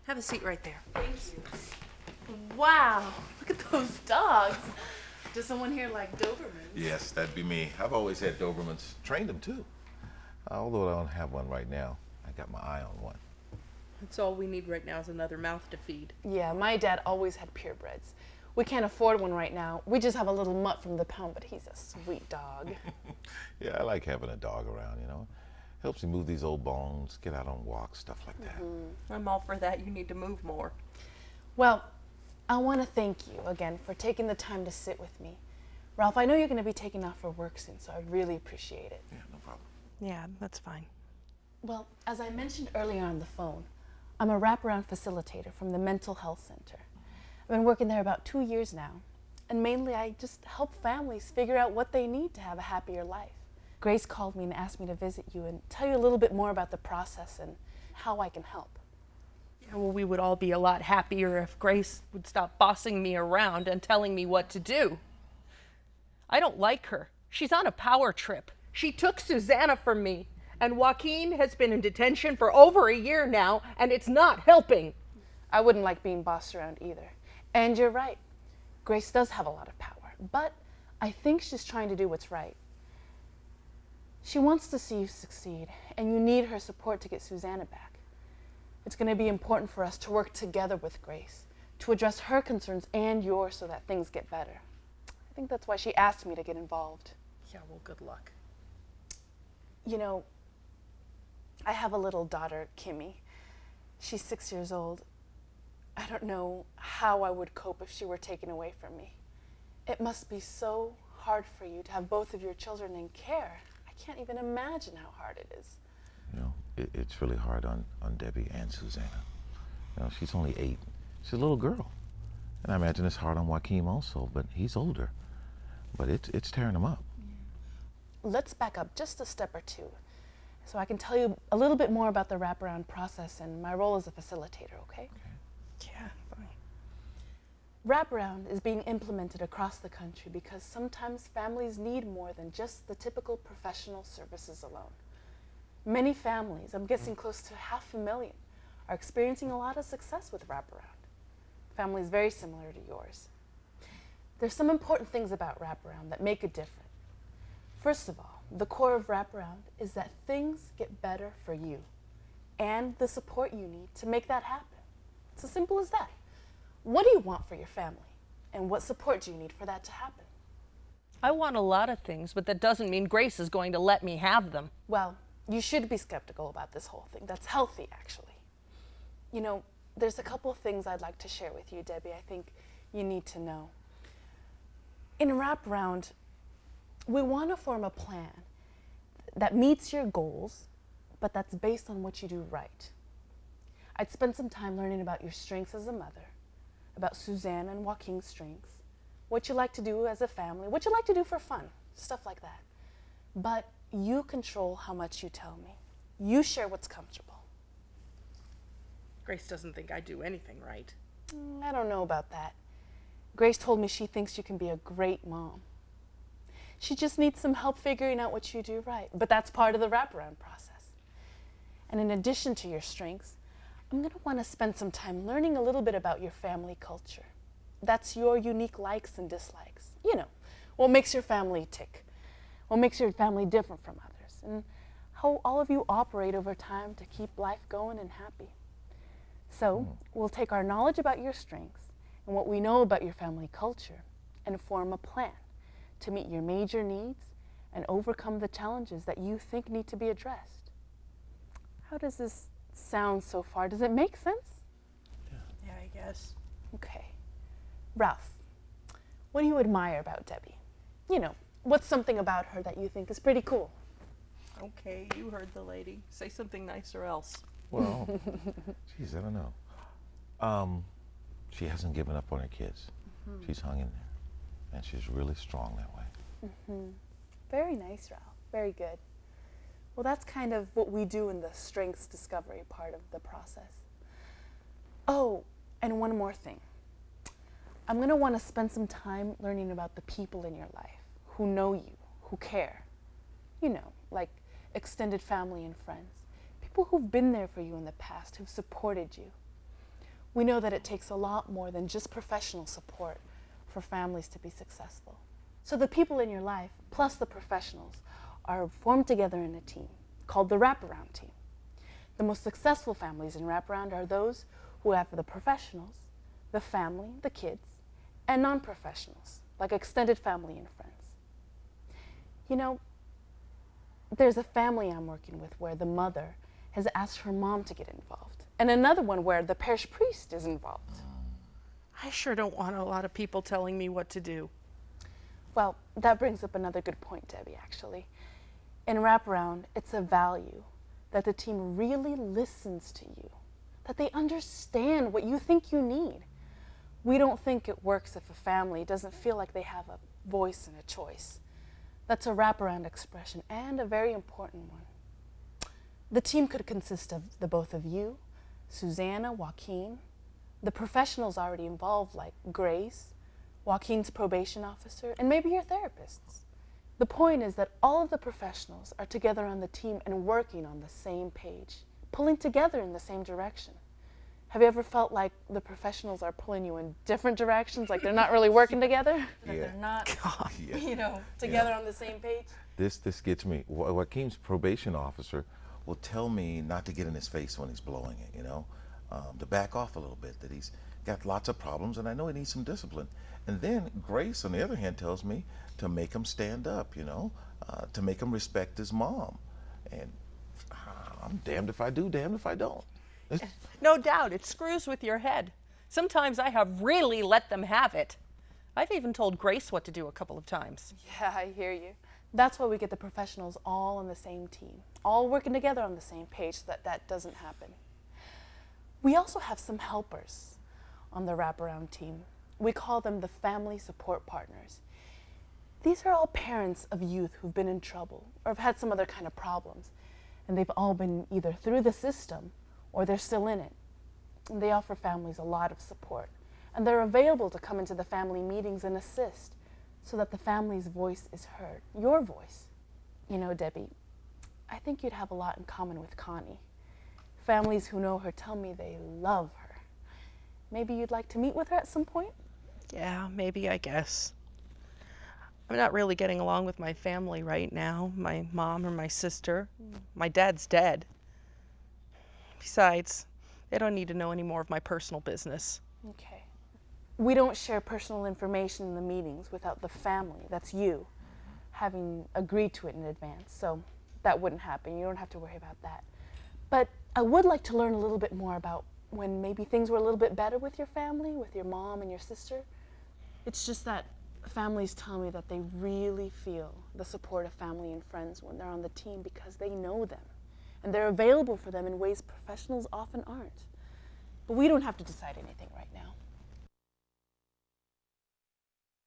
Have a seat right there. Thank you. Wow, look at those dogs. Does someone here like Dobermans? Yes, that'd be me. I've always had Dobermans. Trained them too. Although I don't have one right now. I got my eye on one. That's all we need right now is another mouth to feed. Yeah, my dad always had purebreds. We can't afford one right now. We just have a little mutt from the pound, but he's a sweet dog. Yeah, I like having a dog around, you know. Helps you move these old bones, get out on walks, stuff like that. I'm all for that. You need to move more. Well, I want to thank you again for taking the time to sit with me. Ralph, I know you're going to be taking off for work soon, so I really appreciate it. Yeah, no problem. Yeah, that's fine. Well, as I mentioned earlier on the phone, I'm a wraparound facilitator from the Mental Health Center. I've been working there about 2 years now, and mainly I just help families figure out what they need to have a happier life. Grace called me and asked me to visit you and tell you a little bit more about the process and how I can help. Yeah, well, we would all be a lot happier if Grace would stop bossing me around and telling me what to do. I don't like her. She's on a power trip. She took Susanna from me, and Joaquin has been in detention for over a year now, and it's not helping. I wouldn't like being bossed around either. And you're right, Grace does have a lot of power, but I think she's trying to do what's right. She wants to see you succeed, and you need her support to get Susanna back. It's going to be important for us to work together with Grace to address her concerns and yours so that things get better. I think that's why she asked me to get involved. Yeah, well, good luck. You know, I have a little daughter, Kimmy. She's 6 years old. I don't know how I would cope if she were taken away from me. It must be so hard for you to have both of your children in care. I can't even imagine how hard it is. You know, it's really hard on Debbie and Susanna. You know, she's only 8. She's a little girl. And I imagine it's hard on Joaquin also, but he's older. But it's tearing him up. Let's back up just a step or two so I can tell you a little bit more about the wraparound process and my role as a facilitator, okay? Yeah, fine. Wraparound is being implemented across the country because sometimes families need more than just the typical professional services alone. Many families, I'm guessing close to 500,000, are experiencing a lot of success with wraparound. Families very similar to yours. There's some important things about wraparound that make it different. First of all, the core of wraparound is that things get better for you and the support you need to make that happen. It's as simple as that. What do you want for your family? And what support do you need for that to happen? I want a lot of things, but that doesn't mean Grace is going to let me have them. Well, you should be skeptical about this whole thing. That's healthy, actually. You know, there's a couple of things I'd like to share with you, Debbie, I think you need to know. In wraparound, we want to form a plan that meets your goals, but that's based on what you do right. I'd spend some time learning about your strengths as a mother, about Susanna and Joaquin's strengths, what you like to do as a family, what you like to do for fun, stuff like that. But you control how much you tell me. You share what's comfortable. Grace doesn't think I do anything right. I don't know about that. Grace told me she thinks you can be a great mom. She just needs some help figuring out what you do right. But that's part of the wraparound process. And in addition to your strengths, I'm going to want to spend some time learning a little bit about your family culture. That's your unique likes and dislikes. You know, what makes your family tick, what makes your family different from others, and how all of you operate over time to keep life going and happy. So we'll take our knowledge about your strengths and what we know about your family culture and form a plan to meet your major needs and overcome the challenges that you think need to be addressed. How does this sound so far? Does it make sense? Yeah, I guess. Okay. Ralph, what do you admire about Debbie? You know, what's something about her that you think is pretty cool? Okay, you heard the lady. Say something nice or else. Well, geez, I don't know. She hasn't given up on her kids. She's hung in there. And she's really strong that way. Very nice, Ralph. Very good. Well, that's kind of what we do in the strengths discovery part of the process. Oh, and one more thing. I'm going to want to spend some time learning about the people in your life who know you, who care. You know, like extended family and friends. People who've been there for you in the past, who've supported you. We know that it takes a lot more than just professional support for families to be successful. So the people in your life, plus the professionals, are formed together in a team called the wraparound team. The most successful families in wraparound are those who have the professionals, the family, the kids, and non-professionals, like extended family and friends. You know, there's a family I'm working with where the mother has asked her mom to get involved, and another one where the parish priest is involved. I sure don't want a lot of people telling me what to do. Well, that brings up another good point, Debbie, actually. In wraparound, it's a value that the team really listens to you, that they understand what you think you need. We don't think it works if a family doesn't feel like they have a voice and a choice. That's a wraparound expression, and a very important one. The team could consist of the both of you, Susanna, Joaquin, the professionals already involved like Grace, Joaquin's probation officer, and maybe your therapists. The point is that all of the professionals are together on the team and working on the same page, pulling together in the same direction. Have you ever felt like the professionals are pulling you in different directions, like they're not really working together? That Yeah. they're not, Yeah. together on the same page? This gets me. Joaquin's probation officer will tell me not to get in his face when he's blowing it, to back off a little bit, that he's got lots of problems and I know he needs some discipline. And then Grace, on the other hand, tells me to make him stand up, to make him respect his mom. And I'm damned if I do, damned if I don't. No doubt, it screws with your head. Sometimes I have really let them have it. I've even told Grace what to do a couple of times. Yeah, I hear you. That's why we get the professionals all on the same team, all working together on the same page so that that doesn't happen. We also have some helpers on the wraparound team. We call them the family support partners. These are all parents of youth who've been in trouble or have had some other kind of problems, and they've all been either through the system or they're still in it. And they offer families a lot of support, and they're available to come into the family meetings and assist so that the family's voice is heard, your voice. You know, Debbie, I think you'd have a lot in common with Connie. Families who know her tell me they love her. Maybe you'd like to meet with her at some point? Yeah, maybe, I guess. I'm not really getting along with my family right now, my mom or my sister. My dad's dead. Besides, they don't need to know any more of my personal business. Okay. We don't share personal information in the meetings without the family, that's you, having agreed to it in advance. So that wouldn't happen. You don't have to worry about that. But I would like to learn a little bit more about when maybe things were a little bit better with your family, with your mom and your sister. It's just that families tell me that they really feel the support of family and friends when they're on the team because they know them and they're available for them in ways professionals often aren't. But we don't have to decide anything right now.